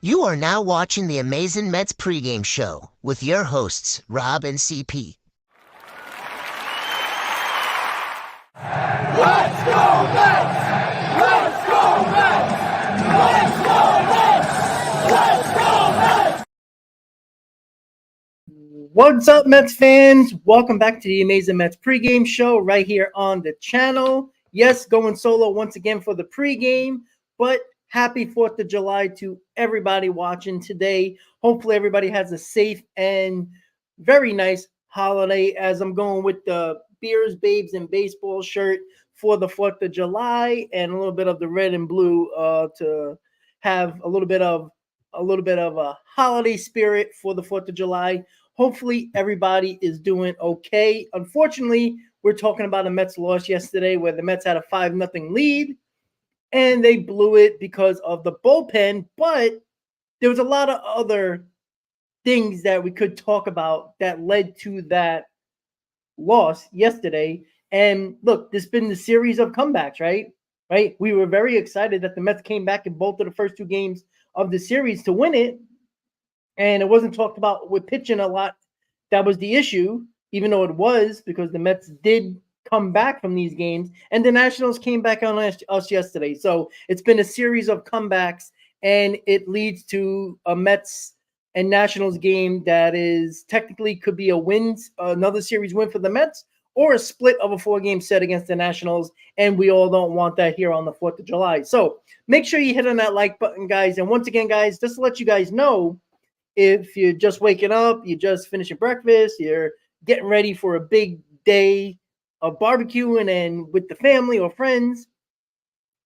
You are now watching the Amazing Mets PreGame Show with your hosts, Rob and CP. Let's go Mets! Let's go Mets! Let's go Mets! Let's go Mets! What's up, Mets fans? Welcome back to the Amazing Mets pregame show right here on the channel. Yes, going solo once again for the pregame, but happy 4th of July to everybody watching today. Hopefully everybody has a safe and very nice holiday as I'm going with the Beers, Babes, and Baseball shirt for the 4th of July and a little bit of the red and blue to have a little bit of a holiday spirit for the 4th of July. Hopefully everybody is doing okay. Unfortunately, we're talking about a Mets loss yesterday where the Mets had a 5-0 lead and they blew it because of the bullpen. But there was a lot of other things that we could talk about that led to that loss yesterday. And look, there's been the series of comebacks, right? Right? We were very excited that the Mets came back in both of the first two games of the series to win it. And it wasn't talked about with pitching a lot. That was the issue, even though it was because the Mets did come back from these games. And the Nationals came back on us yesterday. So it's been a series of comebacks, and it leads to a Mets and Nationals game that is technically could be a win, another series win for the Mets, or a split of a 4-game set against the Nationals. And we all don't want that here on the 4th of July. So make sure you hit on that like button, guys. And once again, guys, just to let you guys know, if you're just waking up, you just finishing breakfast, you're getting ready for a big day of barbecuing and with the family or friends,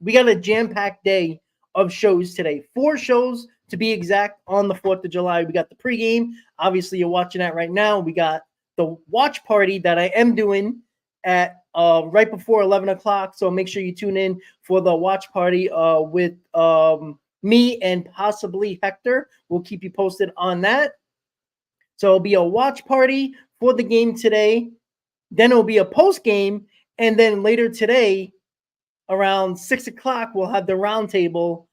we got a jam-packed day of shows today. 4 shows to be exact on the 4th of July. We got the pregame. Obviously, you're watching that right now. We got the watch party that I am doing at right before 11 o'clock. So make sure you tune in for the watch party with me and possibly Hector. We'll keep you posted on that. So it'll be a watch party for the game today. Then it'll be a post game. And then later today, around 6 o'clock, we'll have the roundtable.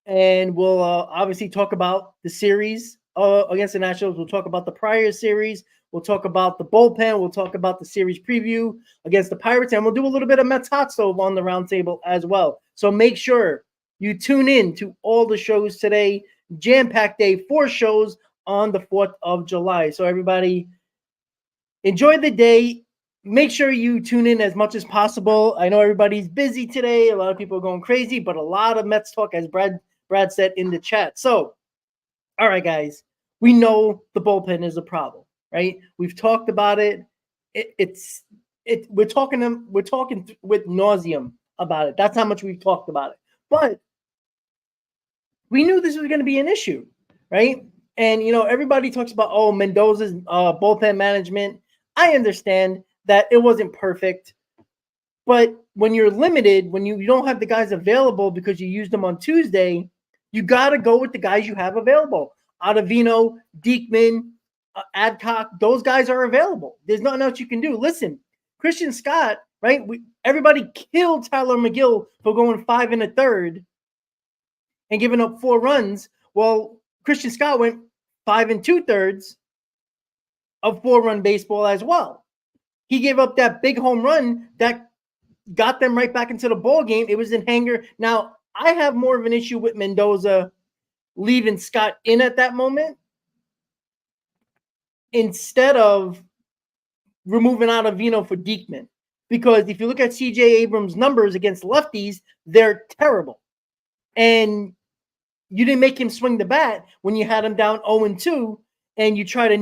And we'll obviously talk about the series against the Nationals. We'll talk about the prior series. We'll talk about the bullpen. We'll talk about the series preview against the Pirates. And we'll do a little bit of Mets hot stove on the roundtable as well. So make sure you tune in to all the shows today. Jam-packed day, 4 shows on the 4th of July. So everybody, enjoy the day. Make sure you tune in as much as possible. I know everybody's busy today. A lot of people are going crazy, but a lot of Mets talk, as Brad said in the chat. So, all right, guys, we know the bullpen is a problem, right? We've talked about it. We're talking with nauseum about it. That's how much we've talked about it. But we knew this was going to be an issue, right? And, everybody talks about, Mendoza's bullpen management. I understand that it wasn't perfect. But when you're limited, when you don't have the guys available because you used them on Tuesday, you got to go with the guys you have available. Ottavino, Diekman, Adcock, those guys are available. There's nothing else you can do. Listen, Christian Scott, right? Everybody killed Tyler McGill for going 5 1/3 and giving up 4 runs. Well, Christian Scott went 5 2/3 of 4-run baseball as well. He gave up that big home run that got them right back into the ball game. It was in hanger. Now, I have more of an issue with Mendoza leaving Scott in at that moment instead of removing Ottavino for Diekman. Because if you look at C.J. Abrams' numbers against lefties, they're terrible. And you didn't make him swing the bat when you had him down 0-2, and you try to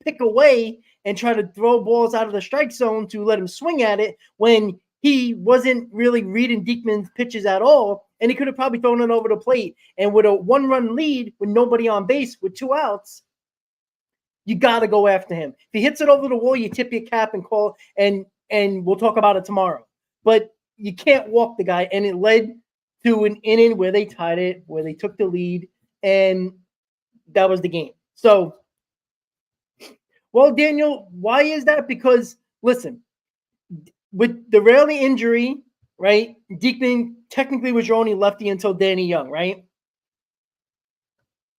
pick away and try to throw balls out of the strike zone to let him swing at it when he wasn't really reading Diekman's pitches at all, and he could have probably thrown it over the plate. And with a 1-run lead with nobody on base with 2 outs, you got to go after him. If he hits it over the wall, you tip your cap and call, and we'll talk about it tomorrow. But you can't walk the guy, and it led to an inning where they tied it, where they took the lead, and that was the game. So, well, Daniel, why is that? Because, listen, with the Raley injury, right, Diekman technically was your only lefty until Danny Young, right?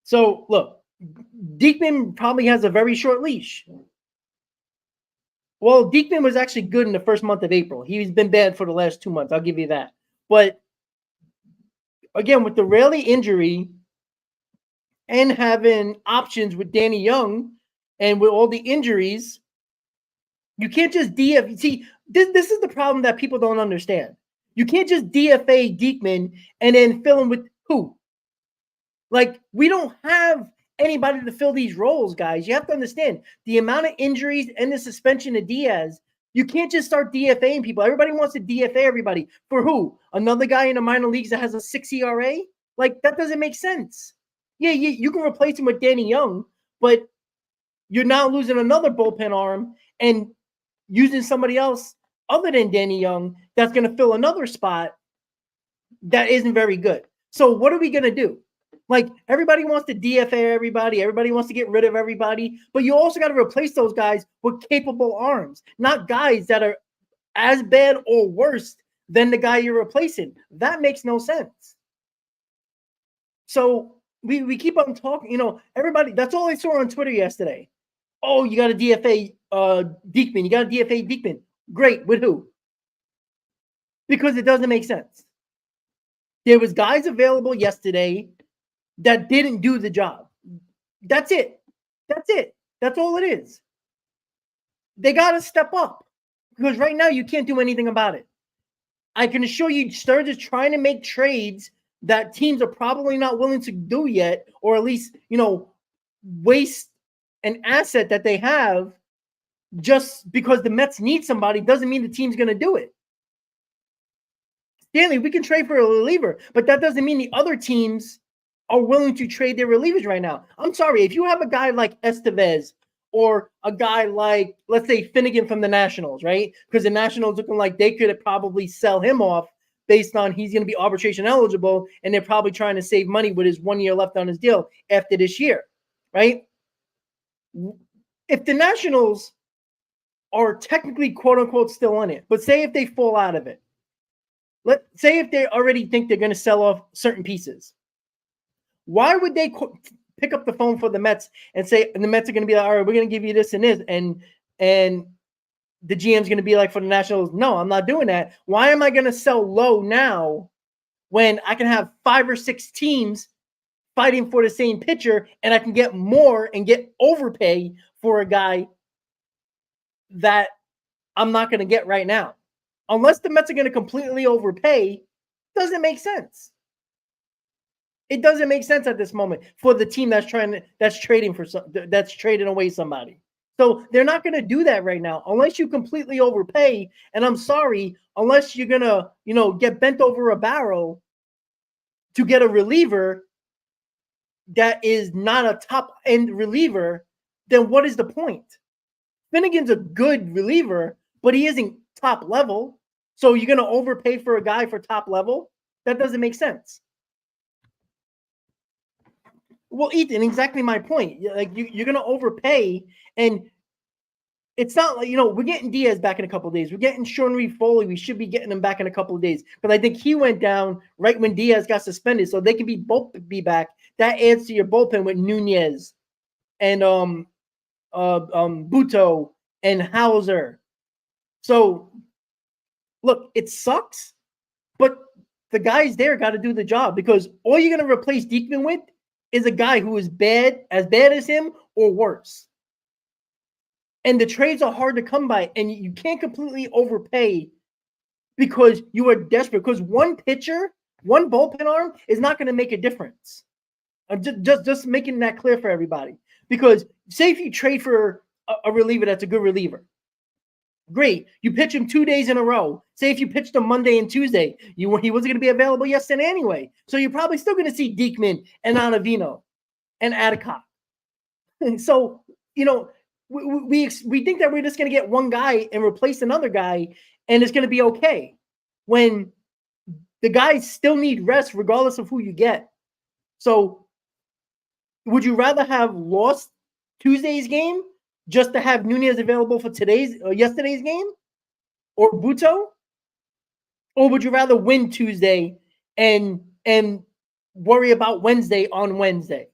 So look, Diekman probably has a very short leash. Well, Diekman was actually good in the first month of April. He's been bad for the last 2 months. I'll give you that. But again, with the Raley injury and having options with Danny Young and with all the injuries, you can't just DFA. See, this is the problem that people don't understand. You can't just DFA Diekman and then fill him with who? Like, we don't have anybody to fill these roles, guys. You have to understand the amount of injuries and the suspension of Diaz. You can't just start DFAing people. Everybody wants to DFA everybody. For who? Another guy in the minor leagues that has a 6 ERA? Like, that doesn't make sense. Yeah, you can replace him with Danny Young, but you're now losing another bullpen arm and using somebody else other than Danny Young that's going to fill another spot that isn't very good. So what are we going to do? Like, everybody wants to DFA everybody. Everybody wants to get rid of everybody. But you also got to replace those guys with capable arms, not guys that are as bad or worse than the guy you're replacing. That makes no sense. So we keep on talking, everybody, that's all I saw on Twitter yesterday. Oh, you got to DFA Diekman. You got to DFA Diekman. Great. With who? Because it doesn't make sense. There was guys available yesterday that didn't do the job. That's it. That's it. That's all it is. They got to step up because right now you can't do anything about it. I can assure you, Sturge is trying to make trades that teams are probably not willing to do yet, or at least, waste an asset that they have just because the Mets need somebody doesn't mean the team's going to do it. Stanley, we can trade for a reliever, but that doesn't mean the other teams are willing to trade their relievers right now. I'm sorry. If you have a guy like Estevez or a guy like, let's say, Finnegan from the Nationals, right? Because the Nationals looking like they could probably sell him off based on he's going to be arbitration eligible, and they're probably trying to save money with his 1 year left on his deal after this year, right? If the Nationals are technically, quote unquote, still in it, but say if they fall out of it, let's say if they already think they're going to sell off certain pieces, why would they pick up the phone for the Mets and say, and the Mets are going to be like, all right, we're going to give you this and this, and the GM's going to be like for the Nationals, no, I'm not doing that. Why am I going to sell low now when I can have 5 or 6 teams fighting for the same pitcher and I can get more and get overpay for a guy that I'm not going to get right now? Unless the Mets are going to completely overpay, doesn't make sense. It doesn't make sense at this moment for the team that's trading away somebody. So they're not going to do that right now unless you completely overpay. And I'm sorry, unless you're going to, get bent over a barrel to get a reliever that is not a top end reliever, then what is the point? Finnegan's a good reliever, but he isn't top level. So you're going to overpay for a guy for top level? That doesn't make sense. Well, Ethan, exactly my point. Like you're going to overpay, and it's not like, we're getting Diaz back in a couple of days. We're getting Sean Reed Foley. We should be getting him back in a couple of days. But I think he went down right when Diaz got suspended, so they can both be back. That adds to your bullpen with Nunez and Buto and Hauser. So, look, it sucks, but the guys there got to do the job because all you're going to replace Diekman with is a guy who is as bad as him or worse. And the trades are hard to come by, and you can't completely overpay because you are desperate. Because one pitcher, one bullpen arm is not going to make a difference. I'm just making that clear for everybody. Because say if you trade for a reliever that's a good reliever, great. You pitch him 2 days in a row. Say if you pitched him Monday and Tuesday, he wasn't going to be available yesterday anyway. So you're probably still going to see Diekman and Ottavino and Adcock. So, we think that we're just going to get one guy and replace another guy, and it's going to be okay. When the guys still need rest regardless of who you get. So would you rather have lost Tuesday's game just to have Nunez available for yesterday's game or Buto? Or would you rather win Tuesday and worry about Wednesday on Wednesday?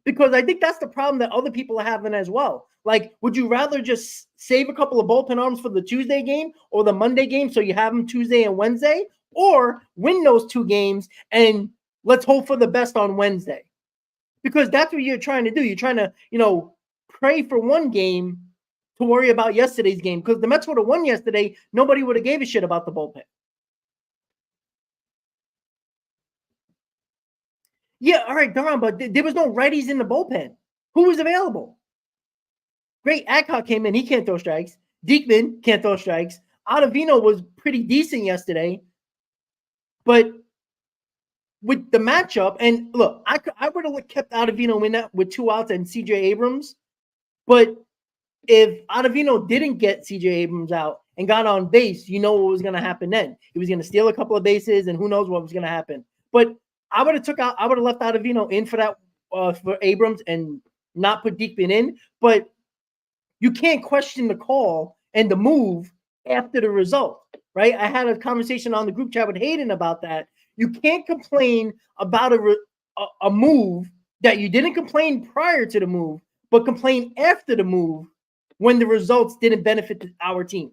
Because I think that's the problem that other people are having as well. Like, would you rather just save a couple of bullpen arms for the Tuesday game or the Monday game so you have them Tuesday and Wednesday, or win those 2 games and let's hope for the best on Wednesday? Because that's what you're trying to do. You're trying to, pray for one game to worry about yesterday's game. Because the Mets would have won yesterday, nobody would have gave a shit about the bullpen. Yeah, all right, Duran, but there was no righties in the bullpen. Who was available? Great, Adcock came in. He can't throw strikes. Diekman can't throw strikes. Ottavino was pretty decent yesterday. But with the matchup, and look, I would have kept Ottavino in that with 2 outs and CJ Abrams. But if Ottavino didn't get CJ Abrams out and got on base, you know what was going to happen then. He was going to steal a couple of bases, and who knows what was going to happen. But I would have left Ottavino in for that for Abrams and not put Diekman in. But you can't question the call and the move after the result, right? I had a conversation on the group chat with Hayden about that. You can't complain about a move that you didn't complain prior to the move, but complain after the move when the results didn't benefit our team.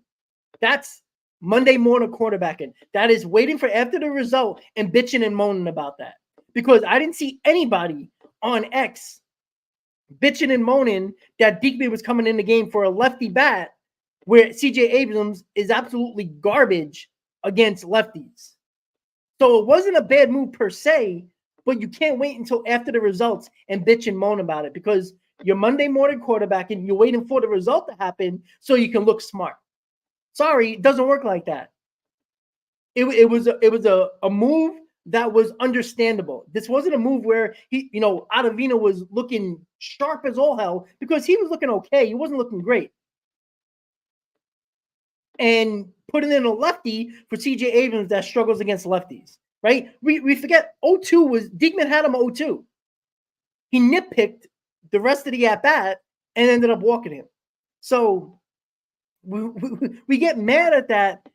That's Monday morning quarterbacking. That is waiting for after the result and bitching and moaning about that. Because I didn't see anybody on X bitching and moaning that Diekman was coming in the game for a lefty bat where CJ Abrams is absolutely garbage against lefties. So it wasn't a bad move per se, but you can't wait until after the results and bitch and moan about it because you're Monday morning quarterbacking, you're waiting for the result to happen so you can look smart. Sorry, it doesn't work like that. It was a move that was understandable. This wasn't a move where Ottavino was looking sharp as all hell because he was looking okay. He wasn't looking great. And putting in a lefty for CJ Abrams that struggles against lefties, right? We forget 0-2 was Diekman had him 0-2. He nitpicked the rest of the at-bat and ended up walking him. So we get mad at that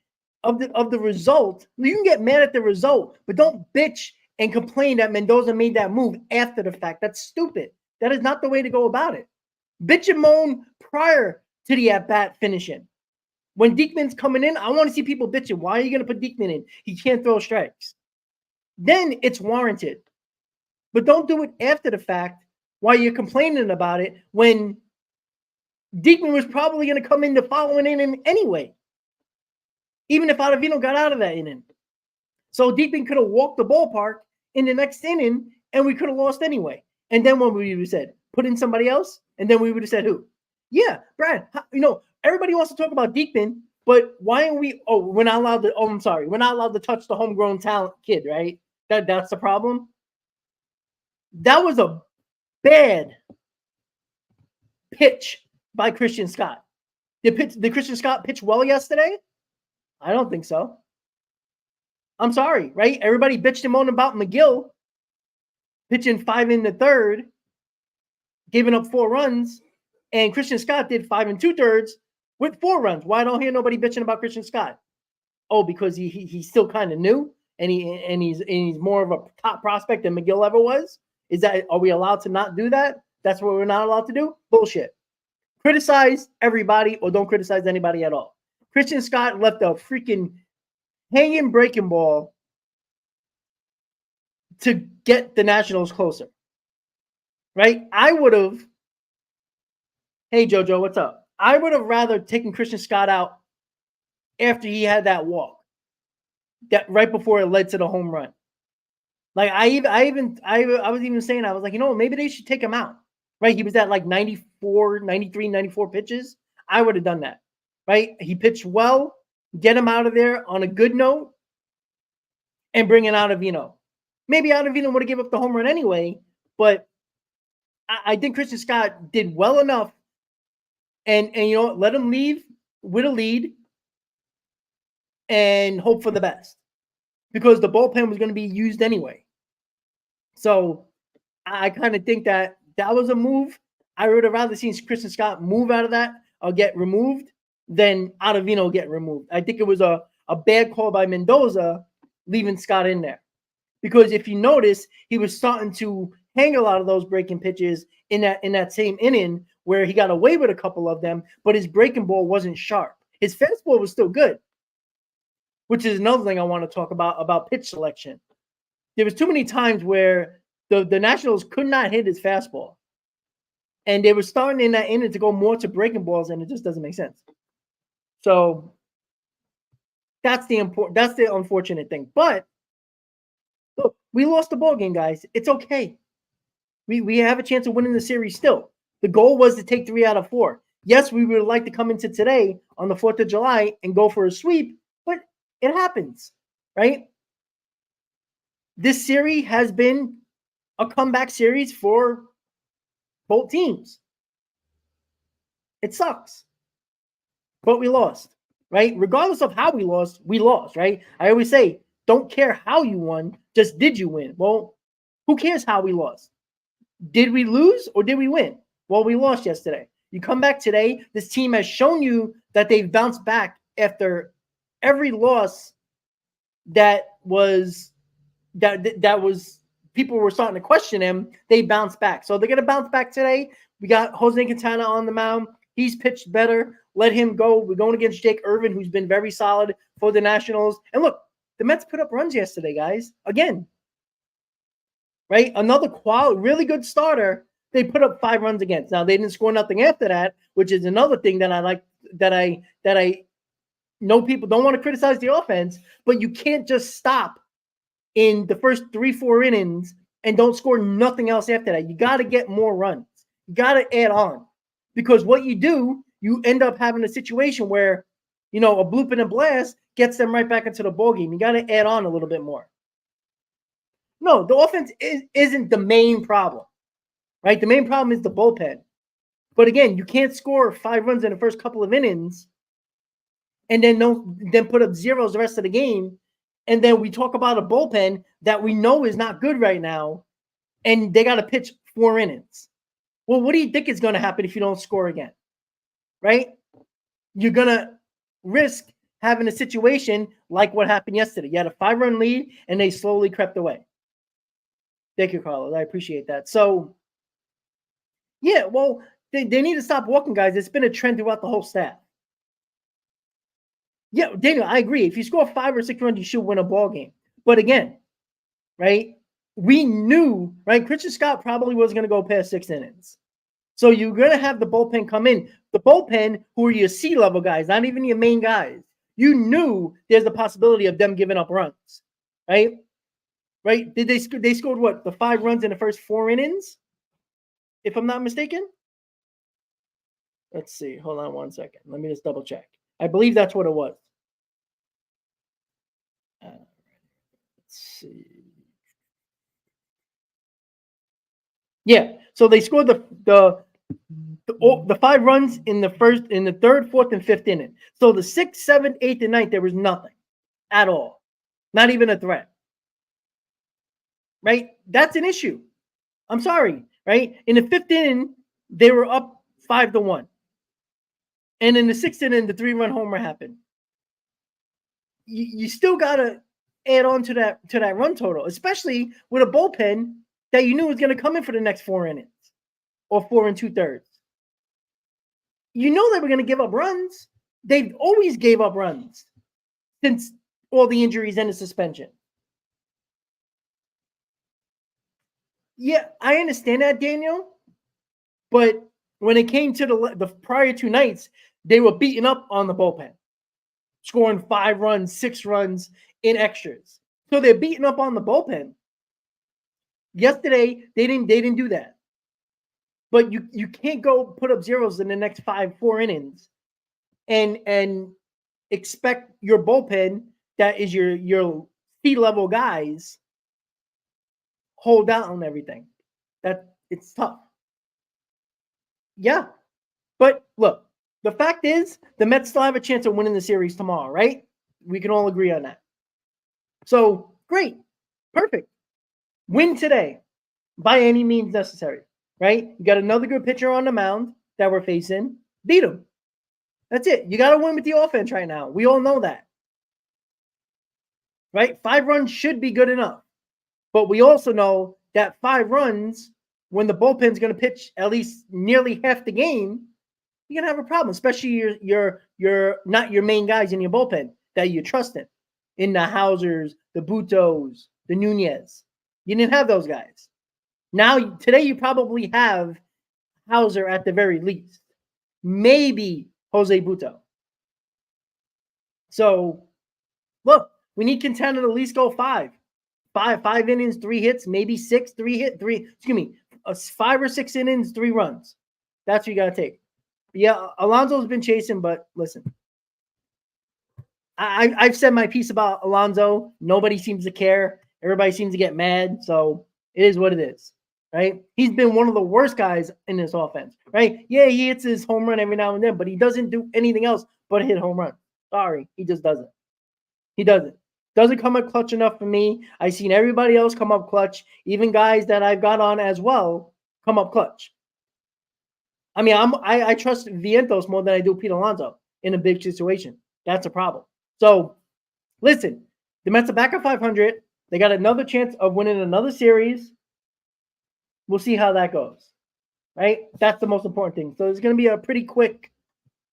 of the result. You can get mad at the result, but don't bitch and complain that Mendoza made that move after the fact. That's stupid. That is not the way to go about it. Bitch and moan prior to the at-bat finishing. When Diekman's coming in, I want to see people bitching. Why are you going to put Diekman in? He can't throw strikes. Then it's warranted. But don't do it after the fact while you're complaining about it when Diekman was probably going to come in the following inning anyway. Even if Ottavino got out of that inning. So Diekman could have walked the ballpark in the next inning and we could have lost anyway. And then what we would have said? Put in somebody else? And then we would have said who? Yeah, Brad, everybody wants to talk about Diekman, but why aren't we? Oh, we're not allowed to. Oh, I'm sorry, we're not allowed to touch the homegrown talent kid, right? That's the problem. That was a bad pitch by Christian Scott. Did Christian Scott pitch well yesterday? I don't think so. I'm sorry, right? Everybody bitched and moaned about McGill pitching 5 in the third, giving up 4 runs. And Christian Scott did 5 2/3 with 4 runs. Why don't hear nobody bitching about Christian Scott? Oh, because he's still kind of new and he's more of a top prospect than McGill ever was. Are we allowed to not do that? That's what we're not allowed to do? Bullshit. Criticize everybody or don't criticize anybody at all. Christian Scott left a freaking hanging breaking ball to get the Nationals closer. Right? I would have. Hey, JoJo, what's up? I would have rather taken Christian Scott out after he had that walk, that right before it led to the home run. Like I was even saying, I was like, maybe they should take him out. Right? He was at like 94, 93, 94 pitches. I would have done that. Right? He pitched well, get him out of there on a good note, and bring in Ottavino. Maybe Ottavino would have given up the home run anyway, but I think Christian Scott did well enough. And let him leave with a lead and hope for the best because the bullpen was going to be used anyway. So I kind of think that was a move. I would have rather seen Christian Scott move out of that or get removed than Ottavino get removed. I think it was a bad call by Mendoza leaving Scott in there because if you notice, he was starting to hang a lot of those breaking pitches in that same inning where he got away with a couple of them, but his breaking ball wasn't sharp. His fastball was still good, which is another thing I want to talk about pitch selection. There was too many times where the Nationals could not hit his fastball. And they were starting in that inning to go more to breaking balls, and it just doesn't make sense. So that's the unfortunate thing. But look, we lost the ball game, guys. It's okay. We have a chance of winning the series still. The goal was to take 3 out of 4. Yes, we would like to come into today on the 4th of July and go for a sweep, but it happens, right? This series has been a comeback series for both teams. It sucks, but we lost, right? Regardless of how we lost, right? I always say, don't care how you won, just did you win? Well, who cares how we lost? Did we lose or did we win? Well, we lost yesterday. You come back today, this team has shown you that they've bounced back after every loss that was people were starting to question him. They bounced back. So they're going to bounce back today. We got Jose Quintana on the mound. He's pitched better. Let him go. We're going against Jake Irvin, who's been very solid for the Nationals. And look, the Mets put up runs yesterday, guys. Again, right? Another really good starter. They put up 5 runs against. Now they didn't score nothing after that, which is another thing that I like. That I know people don't want to criticize the offense, but you can't just stop in the first 3-4 innings and don't score nothing else after that. You got to get more runs. You got to add on, because what you do, you end up having a situation where, a bloop and a blast gets them right back into the ballgame. You got to add on a little bit more. No, the offense isn't the main problem, right? The main problem is the bullpen. But again, you can't score 5 runs in the first couple of innings and then put up zeros the rest of the game. And then we talk about a bullpen that we know is not good right now, and they got to pitch 4 innings. Well, what do you think is going to happen if you don't score again? Right? You're going to risk having a situation like what happened yesterday. You had a 5-run lead, and they slowly crept away. Thank you, Carlos. I appreciate that. So, yeah, well, they need to stop walking, guys. It's been a trend throughout the whole staff. Yeah, Daniel, I agree. If you score 5 or 6 runs, you should win a ball game. But again, right, we knew, right, Christian Scott probably wasn't going to go past 6 innings. So you're going to have the bullpen come in. The bullpen, who are your C-level guys, not even your main guys. You knew there's a possibility of them giving up runs, right? Right? Did they scored what? The 5 runs in the first 4 innings, if I'm not mistaken? Let's see. Hold on one second. Let me just double check. I believe that's what it was. Let's see. Yeah. So they scored the 5 runs in the 3rd, 4th, and 5th inning. So the 6th, 7th, 8th, and 9th, there was nothing at all. Not even a threat. Right? That's an issue. I'm sorry. Right? In the 5th inning, they were up 5-1. And in the 6th inning, the 3-run homer happened. You still got to add on to that run total, especially with a bullpen that you knew was going to come in for the next 4 innings or 4 2/3. You know they were going to give up runs. They've always gave up runs since all the injuries and the suspension. Yeah, I understand that, Daniel. But when it came to the prior 2 nights, they were beating up on the bullpen, scoring 5 runs, 6 runs in extras. So they're beating up on the bullpen. Yesterday, they didn't do that. But you can't go put up zeros in the next 4 innings and expect your bullpen, that is your C-level guys, hold out on everything. That it's tough. Yeah. But look, the fact is the Mets still have a chance of winning the series tomorrow, right? We can all agree on that. So great. Perfect. Win today by any means necessary, right? You got another good pitcher on the mound that we're facing. Beat him. That's it. You got to win with the offense right now. We all know that. Right? 5 runs should be good enough. But we also know that 5 runs when the bullpen's going to pitch at least nearly half the game, you're going to have a problem, especially you're not your main guys in your bullpen that you trust in the Hausers, the Butos, the Nunez. You didn't have those guys. Now, today you probably have Hauser at the very least. Maybe Jose Buto. So, look, we need Quintana to at least go 5 innings, 3 hits, maybe 6, 5 or 6 innings, 3 runs. That's what you got to take. Yeah, Alonso's been chasing, but listen, I've said my piece about Alonso. Nobody seems to care. Everybody seems to get mad. So it is what it is, right? He's been one of the worst guys in this offense, right? Yeah, he hits his home run every now and then, but he doesn't do anything else but hit home run. Sorry, he just doesn't. He doesn't. Doesn't come up clutch enough for me. I've seen everybody else come up clutch, even guys that I've got on as well come up clutch. I mean, I trust Vientos more than I do Pete Alonso in a big situation. That's a problem. So, listen, the Mets are back at 500. They got another chance of winning another series. We'll see how that goes, right? That's the most important thing. So, it's going to be a pretty quick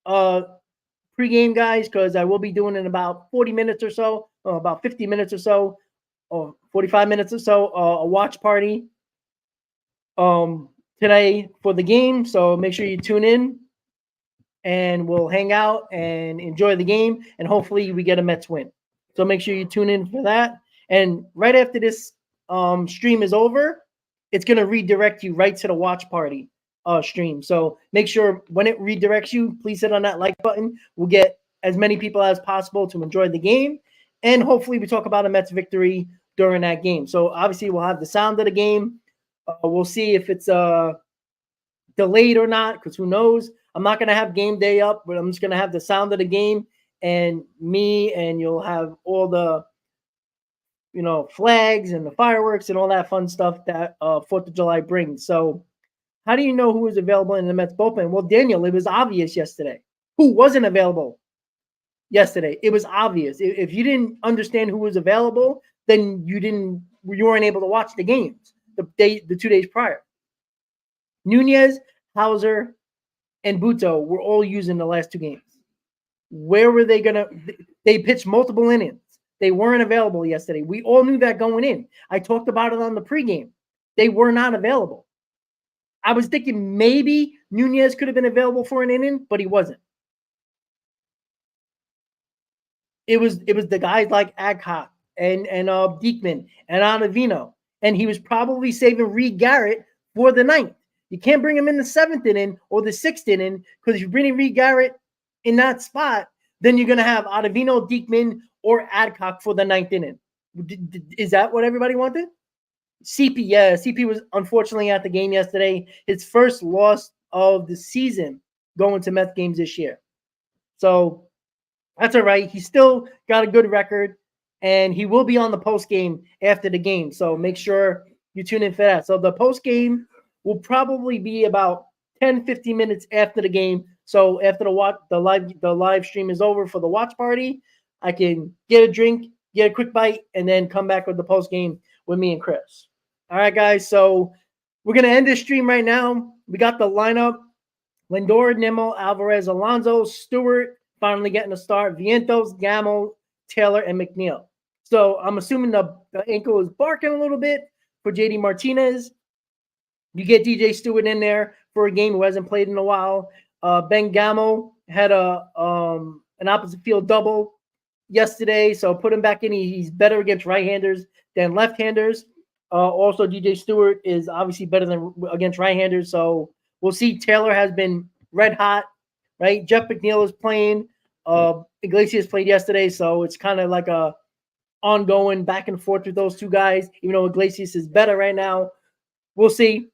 pregame, guys, because I will be doing in about 40 minutes or so, about 50 minutes or so, or 45 minutes or so, a watch party today for the game. So make sure you tune in and we'll hang out and enjoy the game. And hopefully we get a Mets win. So make sure you tune in for that. And right after this stream is over, it's going to redirect you right to the watch party stream. So make sure when it redirects you, please hit on that like button. We'll get as many people as possible to enjoy the game. And hopefully we talk about a Mets victory during that game. So obviously we'll have the sound of the game. We'll see if it's delayed or not, because who knows? I'm not going to have game day up, but I'm just going to have the sound of the game and me, and you'll have all the, flags and the fireworks and all that fun stuff that 4th of July brings. So how do you know who was available in the Mets bullpen? Well, Daniel, it was obvious yesterday. Who wasn't available yesterday? It was obvious. If you didn't understand who was available, then you weren't able to watch the games the 2 days prior. Nunez, Hauser, and Buto were all used in the last 2 games. Where were they they pitched multiple innings. They weren't available yesterday. We all knew that going in. I talked about it on the pregame. They were not available. I was thinking maybe Nunez could have been available for an inning, but he wasn't. It was the guys like Adcock and Diekman and Ottavino, and he was probably saving Reed Garrett for the 9th. You can't bring him in the 7th inning or the 6th inning, because if you're bringing Reed Garrett in that spot, then you're going to have Ottavino, Diekman, or Adcock for the 9th inning. Is that what everybody wanted? CP was unfortunately at the game yesterday. His first loss of the season going to Mets games this year. So that's all right. He still got a good record, and he will be on the post game after the game. So make sure you tune in for that. So the post game will probably be about 10-15 minutes after the game. So after the live stream is over for the watch party, I can get a drink, get a quick bite, and then come back with the post game with me and Chris. All right, guys. So we're gonna end this stream right now. We got the lineup: Lindor, Nimmo, Alvarez, Alonso, Stewart finally getting a start, Vientos, Gamble, Taylor, and McNeil. So I'm assuming the ankle is barking a little bit for JD Martinez. You get DJ Stewart in there for a game who hasn't played in a while. Ben Gamel had an opposite field double yesterday, so put him back in. He's better against right-handers than left-handers. Also, DJ Stewart is obviously better than against right-handers, so we'll see. Taylor has been red hot, right? Jeff McNeil is playing. Iglesias played yesterday, so it's kind of like a ongoing back and forth with those two guys, even though Iglesias is better right now. We'll see.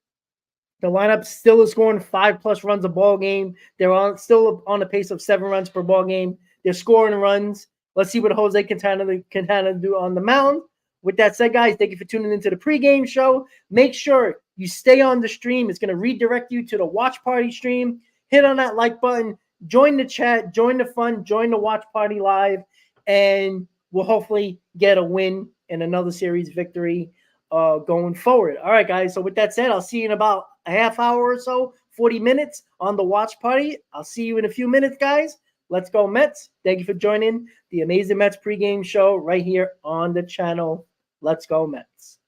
The lineup still is scoring 5+ runs a ball game. They're still on a pace of 7 runs per ball game. They're scoring runs. Let's see what Jose Quintana do on the mound. With that said, guys, thank you for tuning into the pregame show. Make sure you stay on the stream. It's going to redirect you to the watch party stream. Hit on that like button. Join the chat. Join the fun. Join the watch party live. And we'll hopefully get a win and another series victory going forward. All right, guys. So with that said, I'll see you in about a half hour or so, 40 minutes on the watch party. I'll see you in a few minutes, guys. Let's go Mets. Thank you for joining the Amazing Mets pregame show right here on the channel. Let's go Mets.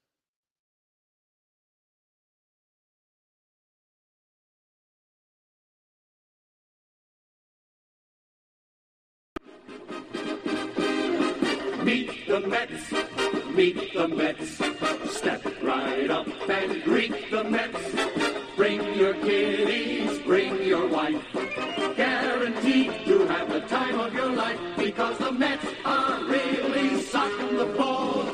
Meet the Mets, meet the Mets. Step right up and greet the Mets. Bring your kiddies, bring your wife. Guaranteed to have the time of your life, because the Mets are really socking the ball,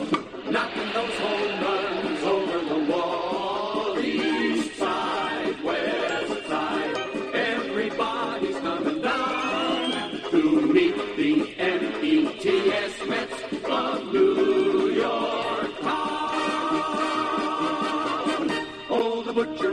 knocking those home runs over the wall. East side, west side, everybody's coming down to meet the METS Mets of New York town. Oh, the butcher